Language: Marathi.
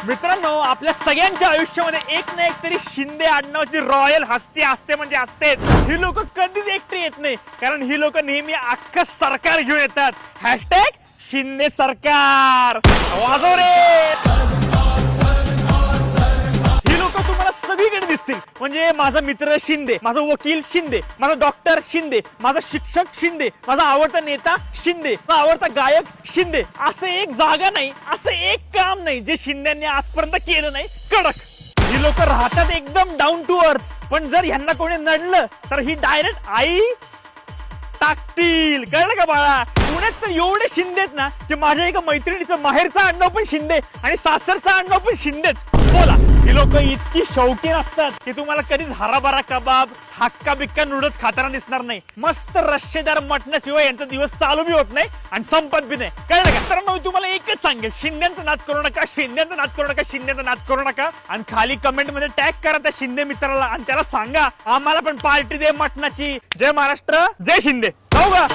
मित्रांनो, आपल्या सगळ्यांच्या आयुष्यामध्ये एक ना एक तरी शिंदे आडनावाची रॉयल हस्ती असते म्हणजे असतेच. ही लोक कधीच एकटी येत नाही, कारण ही लोक नेहमी अख्खं सरकार घेऊन येतात. हॅशटॅग शिंदे सरकार. वाजव रे. ही लोक तुम्हाला सगळीकडे दिसतील. म्हणजे माझा मित्र शिंदे, माझा वकील शिंदे, माझा डॉक्टर शिंदे, माझा शिक्षक शिंदे, माझा आवडता नेता शिंदे, माझा आवडता गायक शिंदे. असं एक जागा नाही, असं एक काम नाही जे शिंद्यांनी आजपर्यंत केलं नाही. कडक. ही लोक राहतात एकदम डाऊन टू अर्थ, पण जर ह्यांना कोणी नडलं तर ही डायरेक्ट आई टाकतील. कळलं का बाळा? पुण्यात तर एवढे शिंदेत ना की माझ्या एका मैत्रिणीचं माहेरचा आडनाव पण शिंदे आणि सासरचा आडनाव पण शिंदेच. बोला, ही लोक इतकी शौकीन असतात की तुम्हाला कधीच हराभरा कबाब, हक्का बिक्का नूडल्स खाताना दिसणार नाही. मस्त रश्शेदार मटणाशिवाय यांचा दिवस चालू बी होत नाही आणि संपत बी नाही. कळलं का? तर मी तुम्हाला एकच सांगेल, शिंद्यांचा नाद करू नका, शिंद्यांचा नाद करू नका, शिंद्यांचा नाद करू नका. आणि खाली कमेंट मध्ये टॅग करा त्या शिंदे मित्राला आणि त्याला सांगा आम्हाला पण पार्टी दे मटणाची. जय महाराष्ट्र, जय शिंदे. जाऊ का?